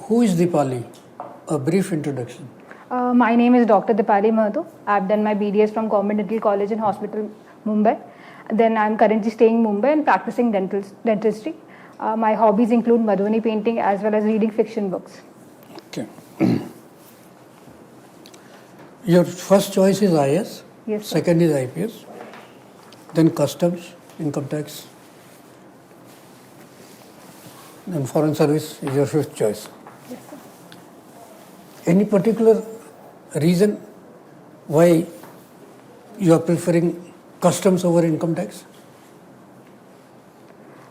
Who is Deepali? A brief introduction. My name is Dr. Deepali Mahto. I've done my BDS from Government Dental College and Hospital, Mumbai. Then I'm currently staying in Mumbai and practicing dentistry. My hobbies include Madhubani painting as well as reading fiction books. Okay. Your first choice is IAS. Yes, sir. Second is IPS. Then customs, income tax. Then foreign service is your fifth choice. Yes, sir. Any particular reason why you are preferring customs over income tax?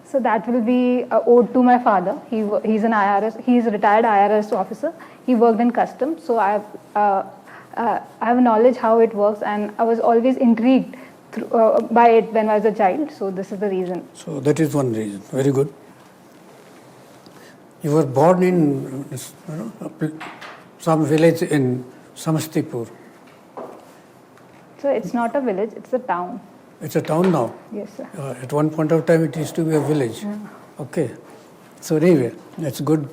So that will be owed to my father. He's an IRS. He's a retired IRS officer. He worked in customs. So I have knowledge how it works, and I was always intrigued by it when I was a child. So this is the reason. So that is one reason. Very good. You were born in some village in Samastipur. So it's not a village, it's a town. It's a town now? Yes, sir. At one point of time it used to be a village. Yeah. Okay. So anyway, it's good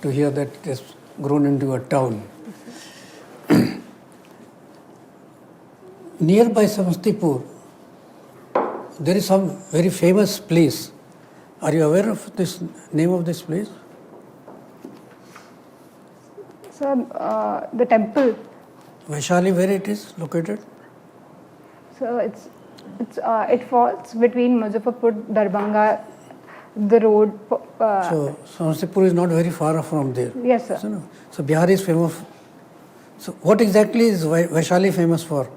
to hear that it has grown into a town. Yes, nearby Samastipur, there is some very famous place. Are you aware of this name of this place? So the temple. Vaishali, where it is located? So it falls between Muzaffarpur, Darbhanga, the road. So Samastipur is not very far from there. Yes, sir. So Bihar is famous. So what exactly is Vaishali famous for?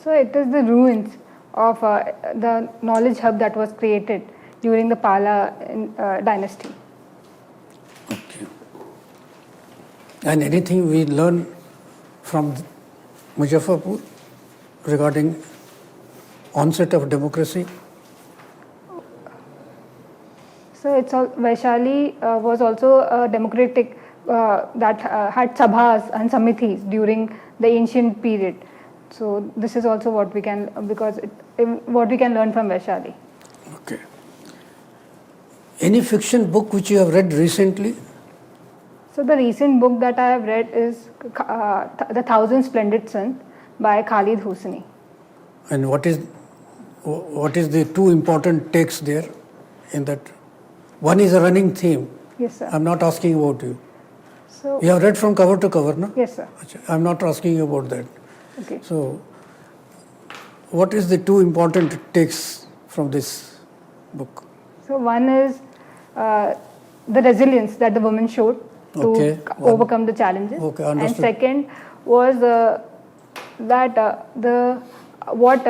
So it is the ruins of the knowledge hub that was created during the Pala dynasty. Okay. And anything we learn from Muzaffarpur regarding onset of democracy? So Vaishali was also a democratic that had sabhas and samitis during the ancient period. So this is also what we can what we can learn from Vaishali. Okay. Any fiction book which you have read recently? So the recent book that I have read is The Thousand Splendid Suns by Khalid Hosseini. And what is the two important takes there in that? One is a running theme. Yes, sir. I'm not asking about you. So you have read from cover to cover, no? Yes, sir. I'm not asking you about that. Okay. So what is the two important takes from this book? So one is the resilience that the woman showed to overcome the challenges. Okay, understood. And second was that what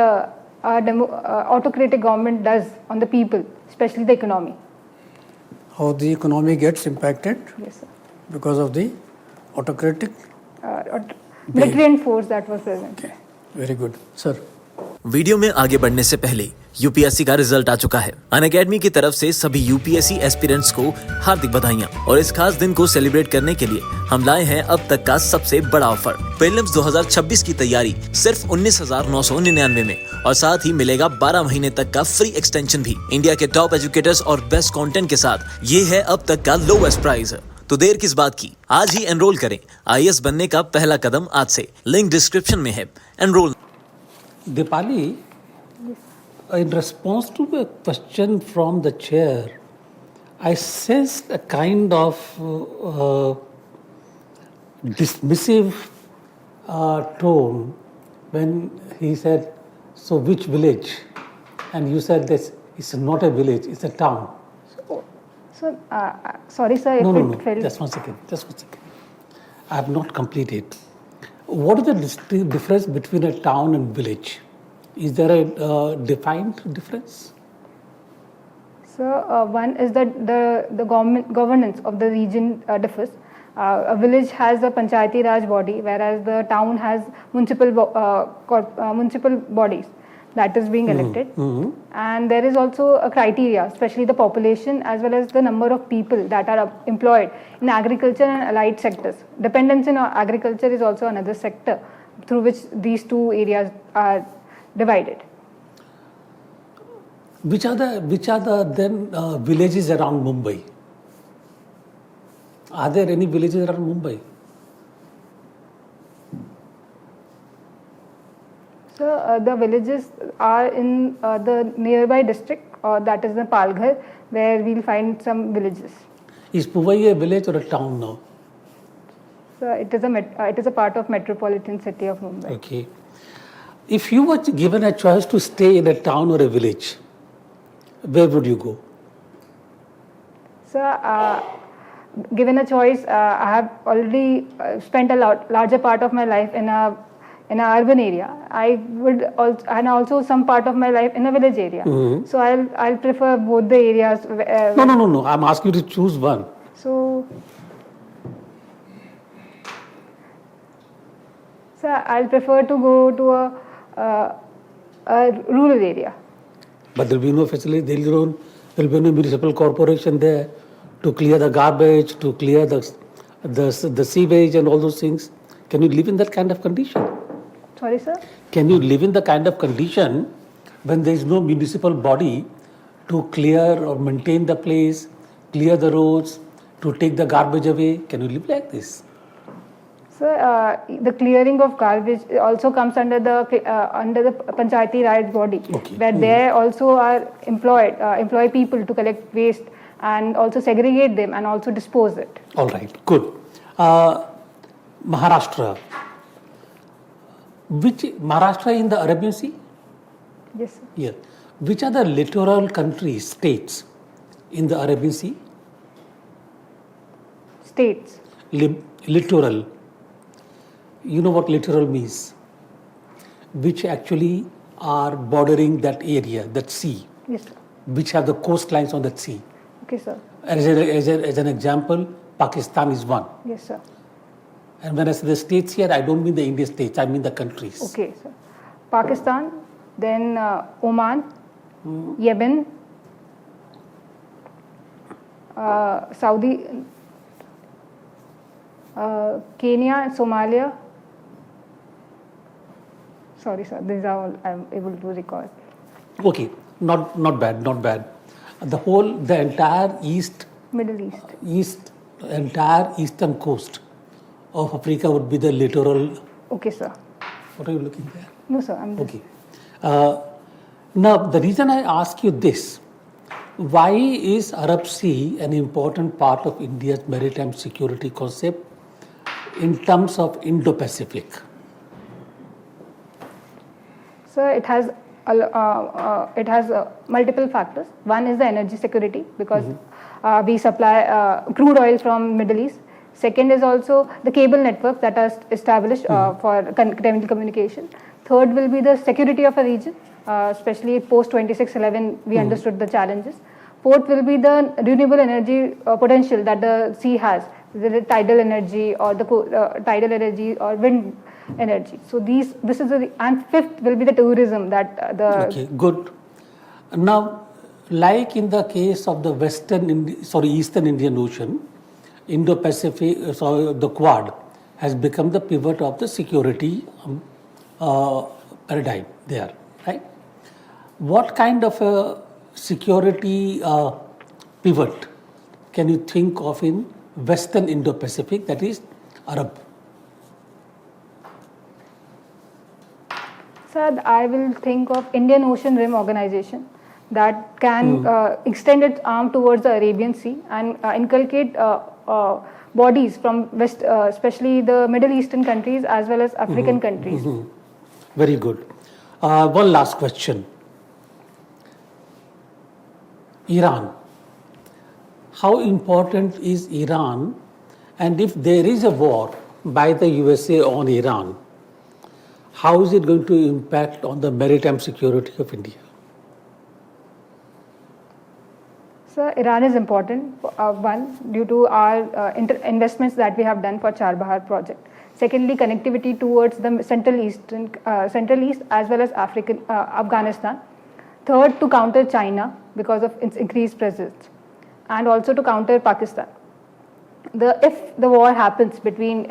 autocratic government does on the people, especially the economy. How the economy gets impacted? Yes, sir. Because of the autocratic military force that was present. Okay, very good, sir. Video में आगे बढ़ने से पहले UPSC का result आ चुका है। Unacademy की तरफ से सभी यूपीएससी एस्पिरेंट्स को हार्दिक बधाइयां और इस खास दिन को सेलिब्रेट करने के लिए हम लाए हैं अब तक का सबसे बड़ा ऑफर। प्रीलिम्स 2026 की तैयारी सिर्फ 19,999 में और साथ ही मिलेगा 12 महीने तक का फ्री एक्सटेंशन भी। इंडिया के टॉप एजुकेटर्स और बेस्ट कंटेंट के साथ ये है अब तक का लोएस्ट प्राइस। तो देर किस बात की, आज ही एनरोल करें। IAS बनने का पहला कदम आज से, लिंक डिस्क्रिप्शन में है। Enrol. Deepali, in response to a question from the chair, I sensed a kind of dismissive tone when he said, so which village? And you said this, it's not a village, it's a town. So, sorry sir, No, just one second. I have not completed. What is the difference between a town and village? Is there a defined difference? So one is that the governance of the region differs. A village has a Panchayati Raj body, whereas the town has municipal bodies that is being elected. And there is also a criteria, especially the population as well as the number of people that are employed in agriculture and allied sectors. Dependence in agriculture is also another sector through which these two areas are divided. Which are the then villages around Mumbai? Are there any villages around Mumbai? So the villages are in the nearby district, that is the Palghar, where we'll find some villages. Is Powai a village or a town now? So it is a part of metropolitan city of Mumbai. Okay. If you were given a choice to stay in a town or a village, where would you go? So given a choice, I have already spent a larger part of my life in an urban area. I would also, and also some part of my life in a village area. Mm-hmm. So I'll prefer both the areas. No. I'm asking you to choose one. So I'll prefer to go to a rural area. But there will be no facility. There will be no municipal corporation there to clear the garbage, to clear the sewage and all those things. Can you live in that kind of condition? Sorry, sir? Can you live in the kind of condition when there is no municipal body to clear or maintain the place, clear the roads, to take the garbage away? Can you live like this? So the clearing of garbage also comes under the Panchayati Raj body, Okay. where they also are employ people to collect waste and also segregate them and also dispose it. All right, good. Maharashtra. Maharashtra in the Arabian Sea? Yes, sir. Yeah. Which are the littoral countries, states in the Arabian Sea? States. Littoral. You know what littoral means? Which actually are bordering that area, that sea. Yes, sir. Which have the coastlines on that sea. Okay, sir. As an example, Pakistan is one. Yes, sir. And when I say the states here, I don't mean the Indian states, I mean the countries. Okay, sir. Pakistan, then Oman, Yemen, Saudi, Kenya, Somalia. Sorry, sir. These are all I'm able to recall. Okay, not bad. The entire Middle East. Entire eastern coast of Africa would be the littoral. Okay, sir. What are you looking there? No, sir. I'm just... Okay. Now, the reason I ask you this, why is Arab Sea an important part of India's maritime security concept in terms of Indo-Pacific? So it has multiple factors. One is the energy security, because we supply crude oil from Middle East. Second is also the cable network that are established for communication. Third will be the security of a region, especially post 2611 we understood the challenges. Fourth will be the renewable energy potential that the sea has, the tidal energy or tidal energy or wind energy. So and fifth will be the tourism that Okay, good. Now, like in the case of the Eastern Indian Ocean, Indo-Pacific, the Quad has become the pivot of the security paradigm there, right? What kind of a security pivot can you think of in Western Indo-Pacific, that is Arab? Sir, I will think of Indian Ocean Rim Organization that can extend its arm towards the Arabian Sea and inculcate bodies from West, especially the Middle Eastern countries as well as African countries. Very good. One last question. Iran. How important is Iran? And if there is a war by the USA on Iran, how is it going to impact on the maritime security of India? So Iran is important, one, due to our investments that we have done for Charbahar project. Secondly, connectivity towards the Central East as well as Afghanistan. Third, to counter China because of its increased presence, and also to counter Pakistan. if the war happens between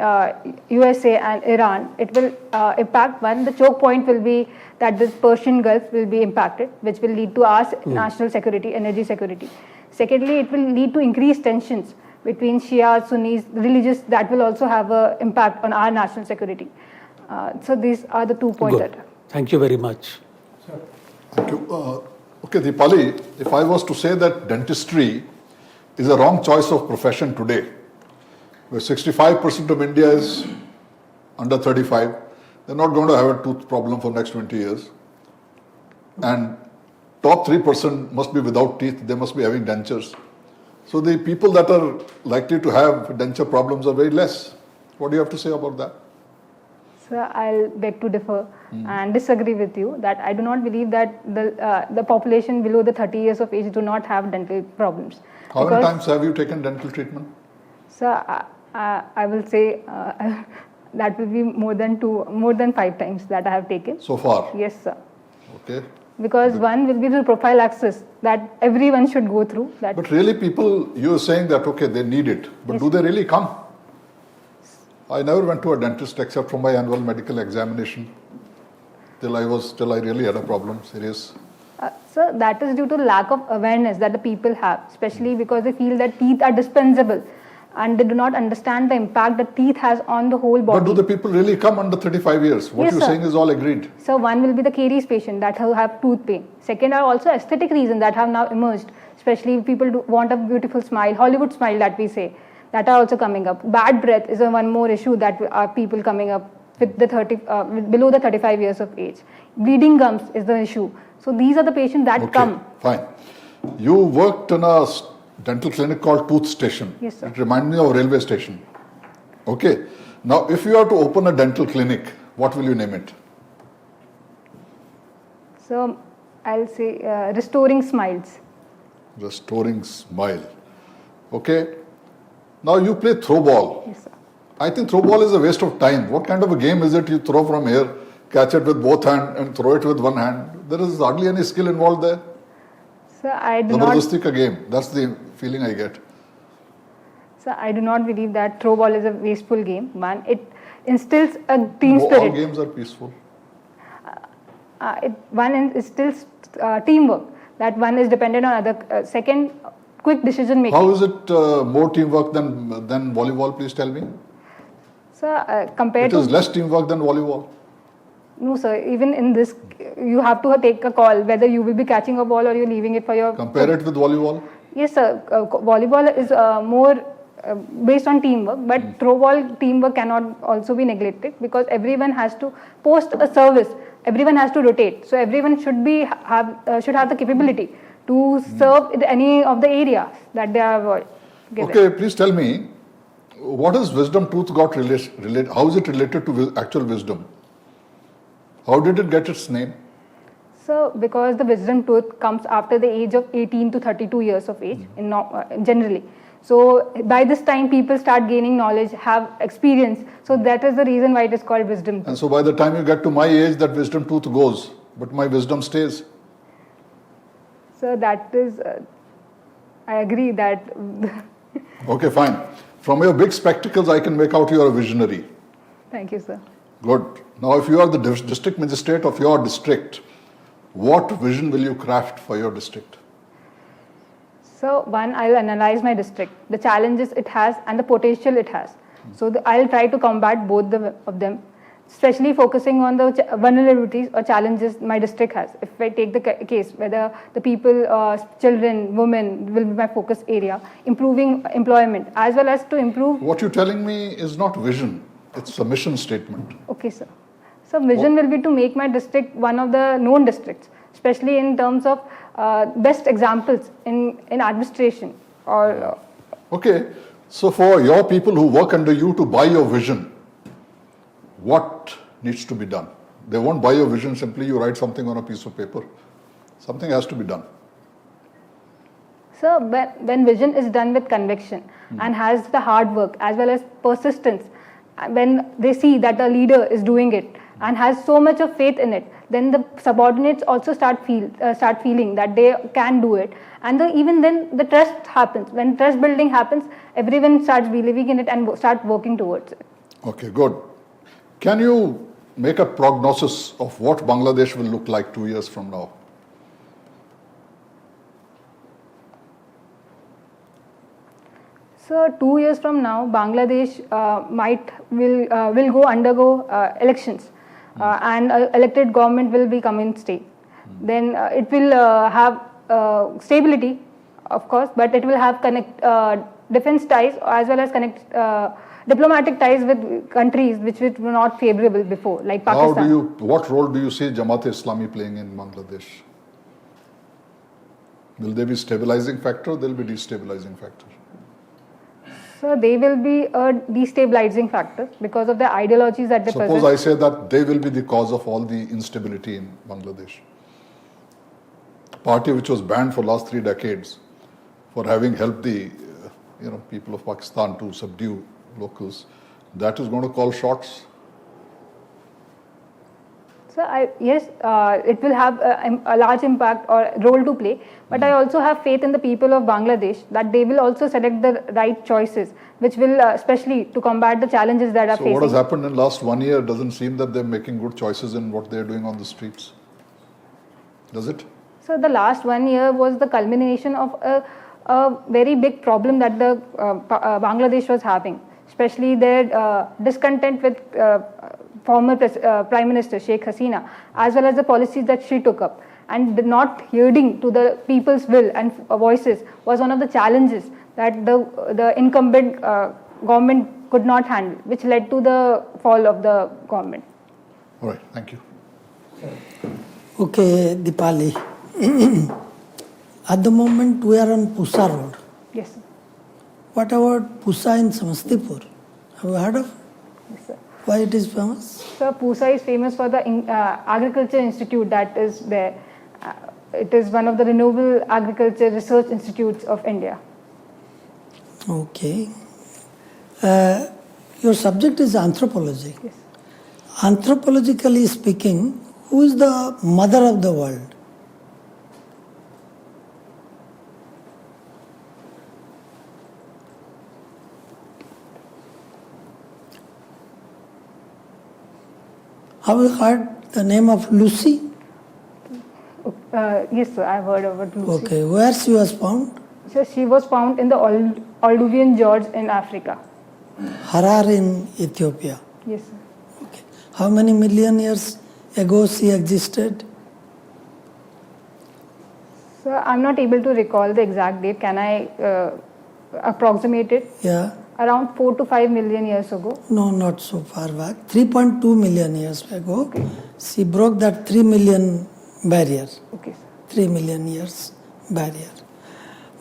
USA and Iran, it will impact one. The choke point will be that this Persian Gulf will be impacted, which will lead to our national security, energy security. Secondly, it will lead to increased tensions between Shia, Sunnis, religious. That will also have an impact on our national security. So these are the 2 points. Good. Thank you very much. Thank you. Okay, Deepali, if I was to say that dentistry is a wrong choice of profession today, where 65% of India is under 35, they're not going to have a tooth problem for next 20 years. And top 3% must be without teeth, they must be having dentures. So the people that are likely to have denture problems are very less. What do you have to say about that? Sir, I'll beg to differ and disagree with you that I do not believe that the population below the 30 years of age do not have dental problems. How many times have you taken dental treatment? Sir, I will say that will be more than 5 times that I have taken. So far? Yes, sir. Okay. Because one will be the prophylaxis that everyone should go through. That But really people, you are saying that, okay, they need it. But do they really come? I never went to a dentist except for my annual medical examination till I really had a problem, serious. Sir, that is due to lack of awareness that the people have, especially because they feel that teeth are dispensable and they do not understand the impact that teeth has on the whole body. But do the people really come under 35 years? What Yes, you're sir. saying is all agreed. So one will be the caries patient that have tooth pain. Second are also aesthetic reasons that have now emerged, especially if people want a beautiful smile, Hollywood smile that we say, that are also coming up. Bad breath is one more issue that are people coming up with the below the 35 years of age. Bleeding gums is the issue. So these are the patients that come. Fine. You worked in a dental clinic called Tooth Station. Yes, sir. It reminds me of a railway station. Okay. Now, if you are to open a dental clinic, what will you name it? So I'll say restoring smiles. Restoring Smile. Okay. Now you play throw ball. Yes, sir. I think throw ball is a waste of time. What kind of a game is it? You throw from here, catch it with both hands and throw it with one hand. There is hardly any skill involved there. So I do not. Zabardasti ka game. That's the feeling I get. So I do not believe that throw ball is a wasteful game. One, it instills a team All spirit. games are peaceful. One instills teamwork. That one is dependent on other. Second, quick decision making. How is it more teamwork than volleyball? Please tell me. So compared It is to less teamwork than volleyball. no, sir. Even in this, you have to take a call whether you will be catching a ball or you're leaving it for your. Compare it with volleyball. Yes, sir. Volleyball is more based on teamwork, but throw ball teamwork cannot also be neglected because everyone has to post a service. Everyone has to rotate. So everyone should have the capability to serve in any of the areas that they are given. Okay, please tell me, what is wisdom tooth got related? How is it related to actual wisdom? How did it get its name? So, because the wisdom tooth comes after the age of 18 to 32 years of age, generally. So, by this time, people start gaining knowledge, have experience. So, that is the reason why it is called wisdom tooth. And so by the time you get to my age, that wisdom tooth goes, but my wisdom stays. So, that is, I agree that. Okay, fine. From your big spectacles, I can make out you are a visionary. Thank you, sir. Good. Now, if you are the district magistrate of your district, what vision will you craft for your district? So, one, I will analyze my district, the challenges it has and the potential it has. So, I will try to combat both of them, especially focusing on the vulnerabilities or challenges my district has. If I take the case, whether the people, children, women will be my focus area, improving employment as well as to improve. What you're telling me is not vision, it's a mission statement. Okay, sir. So, vision will be to make my district one of the known districts, especially in terms of best examples in administration or. Okay, so for your people who work under you to buy your vision, what needs to be done? They won't buy your vision simply you write something on a piece of paper. Something has to be done. So, when vision is done with conviction and has the hard work as well as persistence, when they see that the leader is doing it and has so much of faith in it, then the subordinates also start feeling that they can do it, and even then the trust happens. When trust building happens, everyone starts believing in it and start working towards it. Okay, good. Can you make a prognosis of what Bangladesh will look like 2 years from now? So 2 years from now, Bangladesh will undergo elections, and elected government will be coming state. Then it will have stability, of course, but it will have defense ties as well as diplomatic ties with countries which were not favorable before, like Pakistan. What role do you see Jamaat-e-Islami playing in Bangladesh? Will they be stabilizing factor? They'll be destabilizing factor. So they will be a destabilizing factor because of the ideologies that they Suppose possess. I say that they will be the cause of all the instability in Bangladesh. Party which was banned for last 3 decades for having helped the people of Pakistan to subdue locals, that is going to call shots. So yes, it will have a large impact or role to play, but I also have faith in the people of Bangladesh that they will also select the right choices, which will especially to combat the challenges that are So facing. what has happened in last 1 year doesn't seem that they're making good choices in what they're doing on the streets. Does it? So the last 1 year was the culmination of a very big problem that the Bangladesh was having, especially their discontent with former Prime Minister Sheikh Hasina, as well as the policies that she took up. And not yielding to the people's will and voices was one of the challenges that the incumbent government could not handle, which led to the fall of the government. All right, thank you. Okay, Deepali. At the moment we are on Pusa Road. Yes, sir. What about Pusa in Samastipur? Have you heard of it? Yes, sir. Why it is famous? So Pusa is famous for the agriculture institute that is there. It is one of the renewable agriculture research institutes of India. Okay. Your subject is anthropology. Yes. Anthropologically speaking, who is the mother of the world? Have you heard the name of Lucy? Yes, sir, I've heard about Lucy. Okay, where she was found? So she was found in the Alluvian Gorge in Africa. Harar in Ethiopia. Yes, sir. Okay. How many million years ago she existed? So I'm not able to recall the exact date. Can I approximate it? Yeah. Around 4 to 5 million years ago. No, not so far back. 3.2 million years ago, Okay. she broke that 3 million barrier. Okay, sir. 3 million years barrier.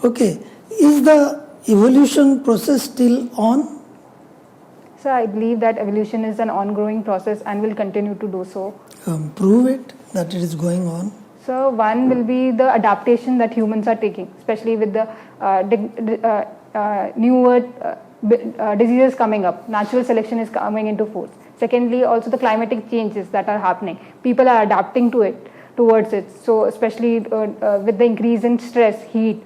Okay, is the evolution process still on? So I believe that evolution is an ongoing process and will continue to do so. Prove it that it is going on. So one will be the adaptation that humans are taking, especially with the newer diseases coming up. Natural selection is coming into force. Secondly, also the climatic changes that are happening. People are adapting towards it. So especially with the increase in stress, heat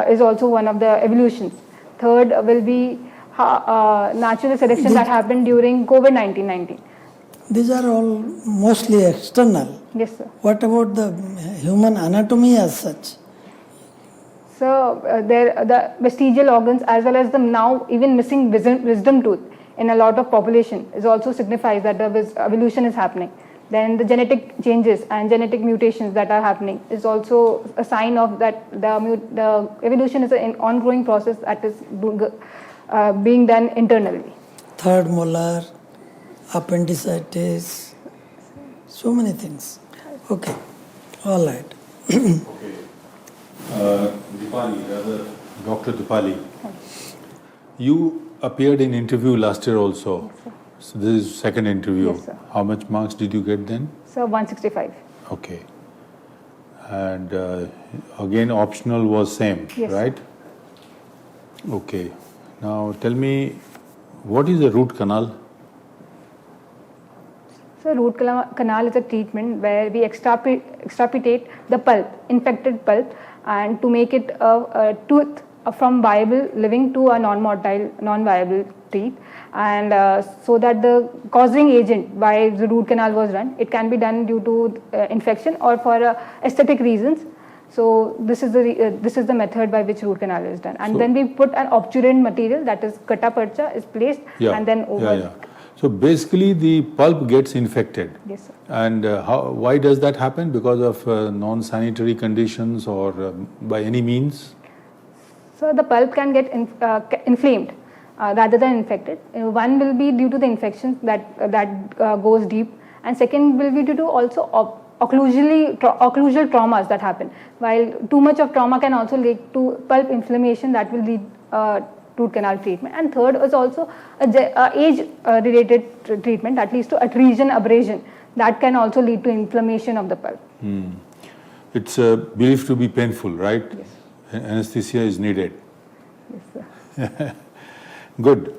is also one of the evolutions. Third will be natural selection that happened during COVID-19. These are all mostly external. Yes, sir. What about the human anatomy as such? So the vestigial organs as well as the now even missing wisdom tooth in a lot of population is also signifies that the evolution is happening. Then the genetic changes and genetic mutations that are happening is also a sign of that the evolution is an ongoing process that is being done internally. Third molar, appendicitis, so many things. Okay, all right. Dr. Deepali, you appeared in interview last year also. So this is second interview. Yes, sir. How much marks did you get then? So 165. Okay. And again optional was same, Yes. right? Okay. Now tell me, what is a root canal? So root canal is a treatment where we extirpate the pulp, infected pulp, and to make it a tooth from viable living to a non-motile, non-viable teeth, and so that the causing agent why the root canal was done, it can be done due to infection or for aesthetic reasons. So this is the method by which root canal is done, and then we put an obturant material, that is kata parcha, is placed, and then over. So basically the pulp gets infected. Yes, sir. And why does that happen? Because of non-sanitary conditions or by any means? So the pulp can get inflamed rather than infected. One will be due to the infections that goes deep, and second will be due to also occlusal traumas that happen. While too much of trauma can also lead to pulp inflammation, that will lead root canal treatment. And third is also age-related treatment that leads to adhesion abrasion, that can also lead to inflammation of the pulp. It's believed to be painful, right? Yes. Anesthesia is needed. Yes, sir. Good.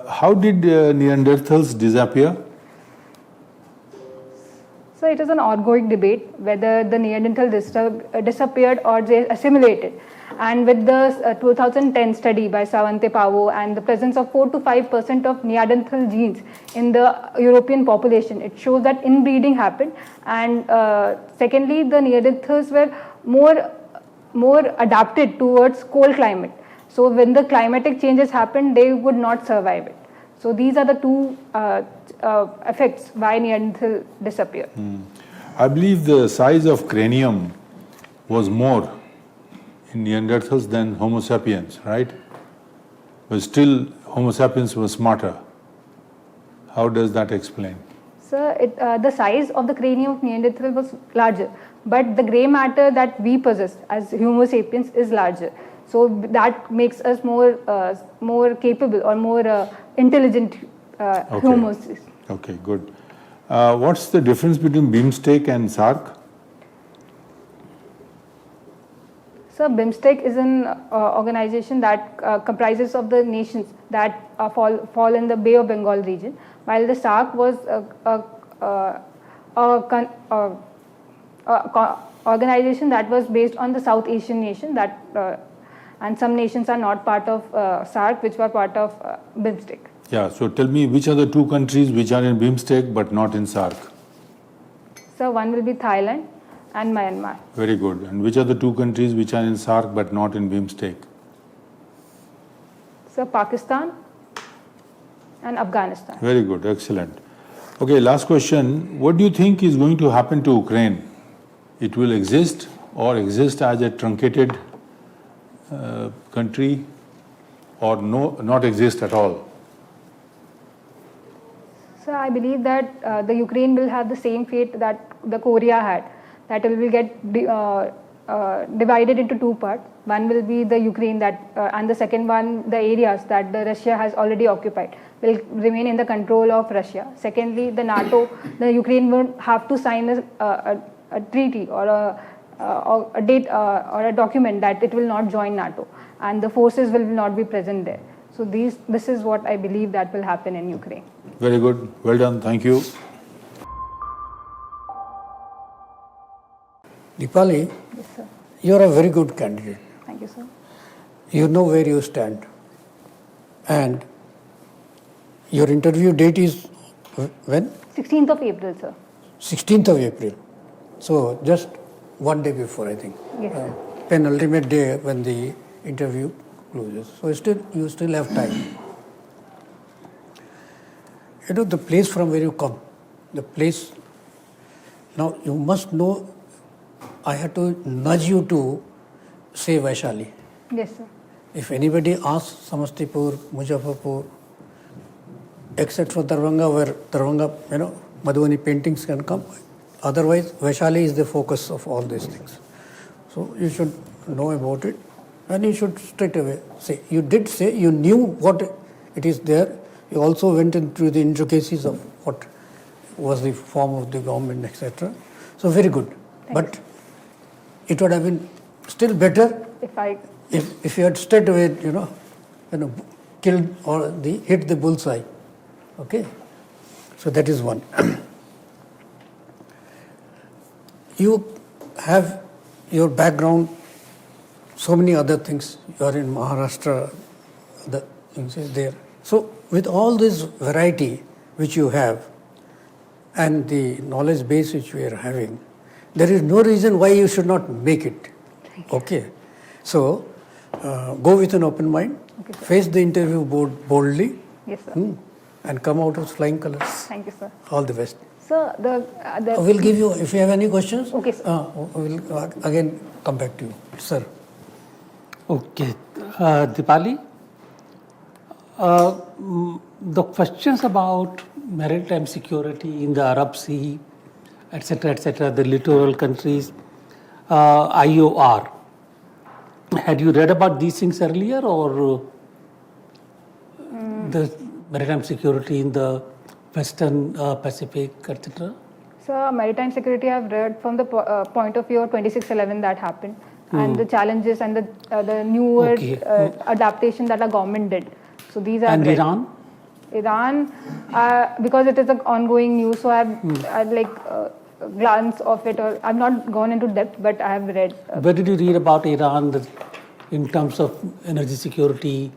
How did Neanderthals disappear? So it is an ongoing debate whether the Neanderthal disappeared or they assimilated. And with the 2010 study by Savante Pavo and the presence of 4 to 5% of Neanderthal genes in the European population, it shows that inbreeding happened. And secondly, the Neanderthals were more adapted towards cold climate. So when the climatic changes happened, they would not survive it. So these are the two effects why Neanderthal disappeared. I believe the size of cranium was more in Neanderthals than Homo sapiens, right? But still Homo sapiens was smarter. How does that explain? So the size of the cranium of Neanderthal was larger, but the grey matter that we possess as Homo sapiens is larger. So that makes us more capable or more intelligent humans. Okay, good. What's the difference between BIMSTEC and SARC? So BIMSTEC is an organization that comprises of the nations that fall in the Bay of Bengal region, while the SARC was organization that was based on the South Asian nation and some nations are not part of SARC, which were part of BIMSTEC. Yeah, so tell me which are the two countries which are in BIMSTEC but not in SARC? So one will be Thailand and Myanmar. Very good. And which are the two countries which are in SARC but not in BIMSTEC? So Pakistan and Afghanistan. Very good, excellent. Okay, last question. What do you think is going to happen to Ukraine? It will exist or exist as a truncated country or not exist at all? So I believe that the Ukraine will have the same fate that the Korea had, that it will get divided into two parts. One will be the Ukraine and the second one, the areas that the Russia has already occupied, will remain in the control of Russia. Secondly, the NATO, the Ukraine will have to sign a treaty or a date or a document that it will not join NATO, and the forces will not be present there. So this is what I believe that will happen in Ukraine. Very good. Well done. Thank you. Deepali, Yes, sir. you are a very good candidate. Thank you, sir. You know where you stand. And your interview date is when? 16th of April, sir. 16th of April. So just one day before, I think. Yes, sir. Penultimate day when the interview closes. So you still have time. You know the place from where you come. The place. Now you must know. I had to nudge you to say Vaishali. Yes, sir. If anybody asks Samastipur, Muzaffarpur, except for Darbhanga, where Darbhanga, Madhubani paintings can come. Otherwise, Vaishali is the focus of all these things. So you should know about it, and you should straight away say. You did say you knew what it is there. You also went into the intricacies of what was the form of the government, etc. So very good. But it would have been still better if you had straight away, killed or hit the bullseye. Okay? So that is one. you have your background, so many other things. You are in Maharashtra, the things is there. So with all this variety which you have and the knowledge base which we are having, there is no reason why you should not make it. Okay. So go with an open mind, Okay, sir. face the interview boldly, Yes, sir. and come out with flying colors. Thank you, sir. All the best. Sir, We'll give you, if you have any questions, Okay, sir. we'll again come back to you. Sir. Okay, Deepali, the questions about maritime security in the Arab Sea, etc., the littoral countries, IOR. Had you read about these things earlier, or the maritime security in the Western Pacific, etc.? So maritime security I've read from the point of view of 2611 that happened and the challenges and the newer Okay. adaptation that our government did. So these are And Iran? Iran, because it is an ongoing news, so I've like glance of it, or I've not gone into depth, but I have read. Where did you read about Iran in terms of energy security,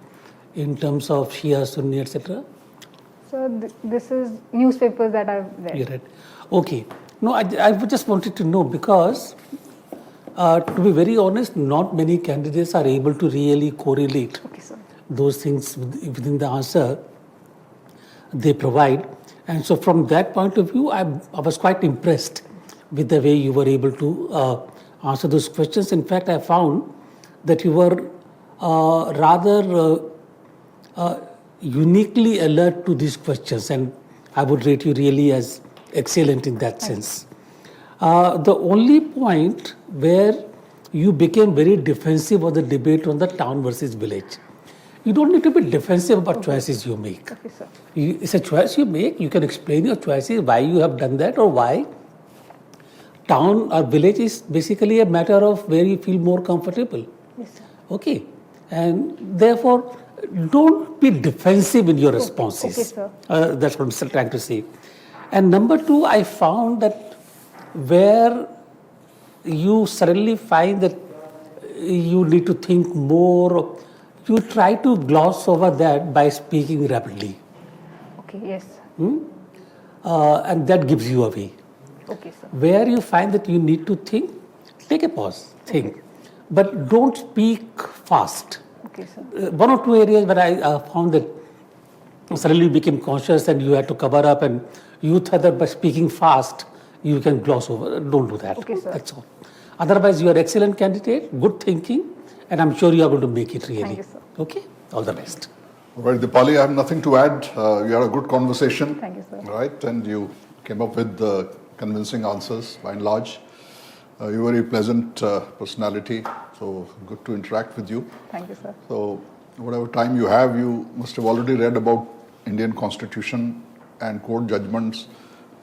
in terms of Shia, Sunni, etc.? So this is newspapers that I've read. You read. Okay. No, I just wanted to know because, to be very honest, not many candidates are able to really correlate Okay, sir. those things within the answer they provide. And so from that point of view, I was quite impressed with the way you were able to answer those questions. In fact, I found that you were rather uniquely alert to these questions, and I would rate you really as excellent in that sense. The only point where you became very defensive was the debate on the town versus village. You don't need to be defensive about choices you make. Okay, sir. It's a choice you make. You can explain your choices, why you have done that, or why. Town or village is basically a matter of where you feel more comfortable. Yes, sir. Okay. And therefore, don't be defensive in your responses. Okay, sir. That's what I'm still trying to say. And number two, I found that where you suddenly find that you need to think more, you try to gloss over that by speaking rapidly. Okay, yes. And that gives you away. Okay, sir. Where you find that you need to think, take a pause, think. Okay. But don't speak fast. Okay, sir. One or two areas where I found that suddenly you became conscious and you had to cover up, and you thought that by speaking fast, you can gloss over. Don't do that. Okay, sir. That's all. Otherwise, you are an excellent candidate, good thinking, and I'm sure you are going to make it really. Thank you, sir. Okay? All the best. All right, Deepali, I have nothing to add. We had a good conversation. Thank you, sir. Right, and you came up with convincing answers by and large. You're a very pleasant personality, so good to interact with you. Thank you, sir. So whatever time you have, you must have already read about Indian Constitution and court judgments.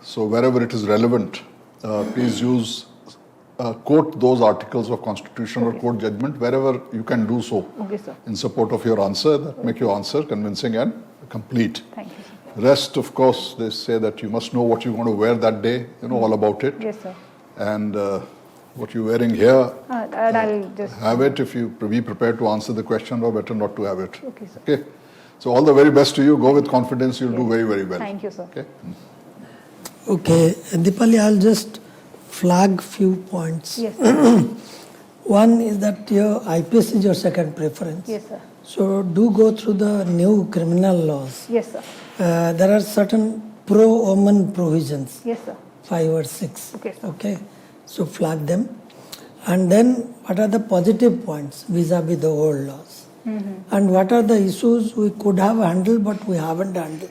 So wherever it is relevant, please use quote those articles of Constitution or court judgment wherever you can do so. Okay, sir. In support of your answer, that make your answer convincing and complete. Thank you, sir. Rest, of course, they say that you must know what you're going to wear that day. You know all about it. Yes, sir. And what you're wearing here, And I'll just... have it. If you be prepared to answer the question, or better not to have it. Okay, sir. Okay. So all the very best to you. Go with confidence. You'll do very, very well. Thank you, sir. Okay. Okay, Deepali, I'll just flag few points. Yes, sir. One is that your IPS is your second preference. Yes, sir. So do go through the new criminal laws. Yes, sir. There are certain pro-woman provisions, Yes, sir. 5 or 6. Okay, sir. Okay, so flag them. And then what are the positive points vis-a-vis the old laws? And what are the issues we could have handled but we haven't handled,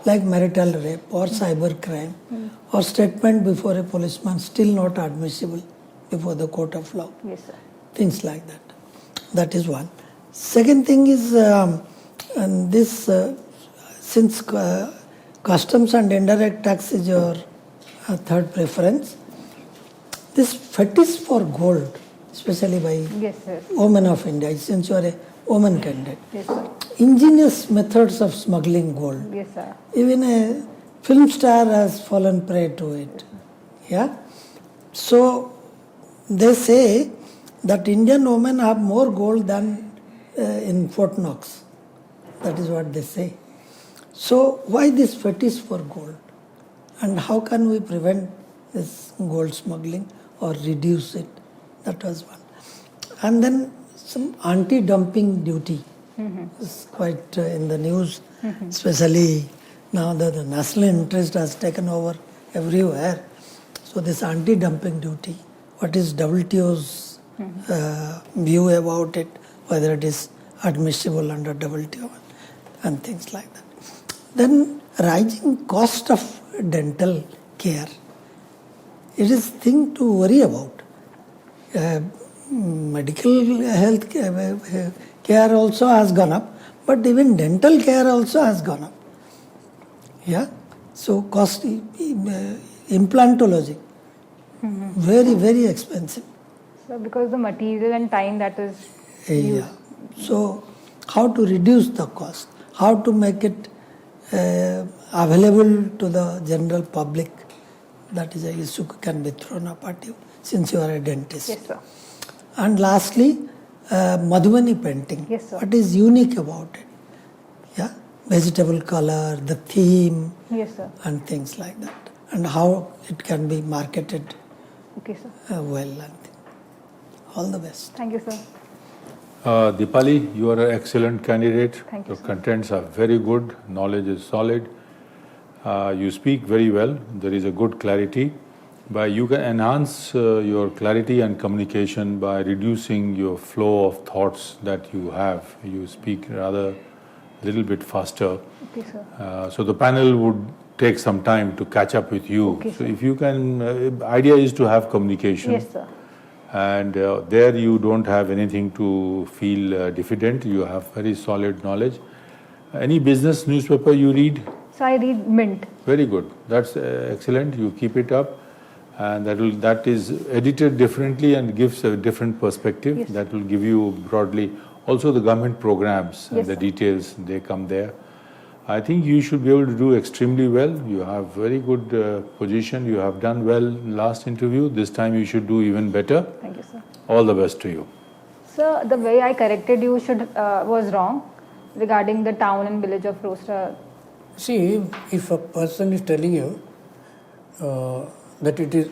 like marital rape or cyber crime or statement before a policeman still not admissible before the court of law. Yes, sir. Things like that. That is one. Second thing is and this since customs and indirect tax is your third preference, this fetish for gold, especially by Yes, sir. women of India, since you are a woman candidate, Yes, sir. ingenious methods of smuggling gold. Yes, sir. Even a film star has fallen prey to it. Yeah. So they say that Indian women have more gold than in Fort Knox. That is what they say. So why this fetish for gold? And how can we prevent this gold smuggling or reduce it? That was one. And then some anti-dumping duty is quite in the news, especially now that the national interest has taken over everywhere. So this anti-dumping duty, what is WTO's view about it, whether it is admissible under WTO and things like that. Then rising cost of dental care. It is thing to worry about. Medical health care also has gone up, but even dental care also has gone up. Yeah. So cost implantology, very, very expensive. So because the material and time that is used. Yeah. So how to reduce the cost? How to make it available to the general public? That is a issue can be thrown up at you since you are a dentist. Yes, sir. And lastly, Madhubani painting. Yes, sir. What is unique about it? Yeah, vegetable color, the theme, Yes, sir. and things like that, and how it can be marketed Okay, sir. well. And all the best. Thank you, sir. Deepali, you are an excellent candidate. Thank you, Your sir. contents are very good, knowledge is solid. You speak very well, there is a good clarity. You can enhance your clarity and communication by reducing your flow of thoughts that you have. You speak rather a little bit faster. Okay, sir. So the panel would take some time to catch up with you. Okay, so sir. if you can, idea is to have communication. Yes, sir. And there you don't have anything to feel diffident. You have very solid knowledge. Any business newspaper you read? So I read Mint. Very good. That's excellent. You keep it up. And that is edited differently and gives a different perspective. Yes. That will give you broadly. Also the government programs and Yes, the sir. details, they come there. I think you should be able to do extremely well. You have very good position. You have done well last interview. This time you should do even better. Thank you, sir. All the best to you. Sir, the way I corrected you was wrong regarding the town and village of Roaster. See, if a person is telling you that it is,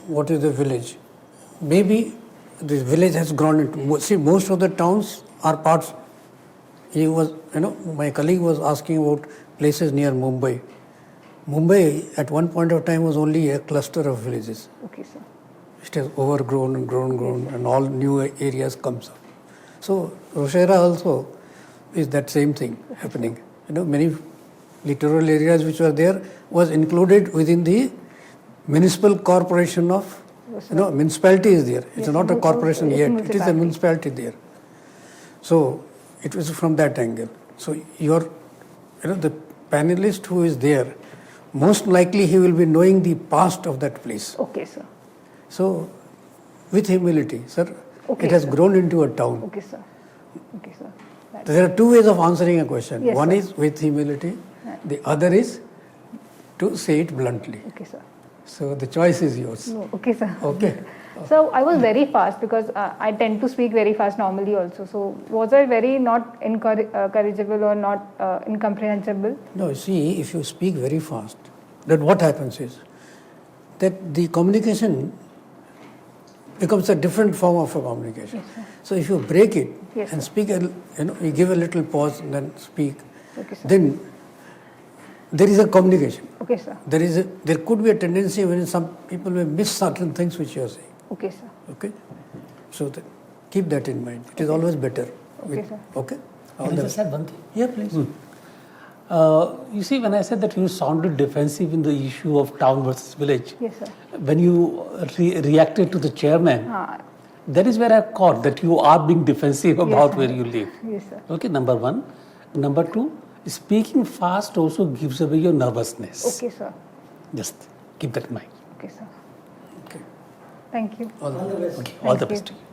what is the village? Maybe this village has grown into, see, most of the towns are parts. He was, my colleague was asking about places near Mumbai. Mumbai at one point of time was only a cluster of villages. Okay, sir. It has overgrown and grown and all new areas comes up. So Roshera also is that same thing happening. Many littoral areas which were there was included within the municipal corporation of, municipality is there. It's Yes, not a corporation it's yet. a It is a municipality there. So it was from that angle. So the panelist who is there, most likely he will be knowing the past of that place. Okay, sir. So with humility, sir, Okay, it has sir. grown into a town. Okay, sir. Okay, sir. That's There are two ways of answering a question. Yes, One sir. is with humility, the other is to say it bluntly. okay, sir. So the choice is yours. No, okay, sir. Okay. So I was very fast because I tend to speak very fast normally also. So was I very not incorrigible or not incomprehensible? No, see, if you speak very fast, then what happens is that the communication becomes a different form of a communication. So if you break it Yes, and sir. speak, you give a little pause and then speak, Okay, sir. then there is a communication. Okay, sir. There could be a tendency when some people may miss certain things which you are saying. Okay, sir. Okay, so keep that in mind. It is always better. Okay, sir. Okay. All Can I the just add one thing? Yeah, please. You see, when I said that you sounded defensive in the issue of town versus village, Yes, sir. when you reacted to the chairman, that is where I caught that you are being defensive about sir. where you live. Yes, sir. Okay, number one. Number two, speaking fast also gives away your nervousness. Okay, sir. Just keep that in mind. Okay, sir. Okay. Thank you. All the best. Okay, all the Thank best you. to you.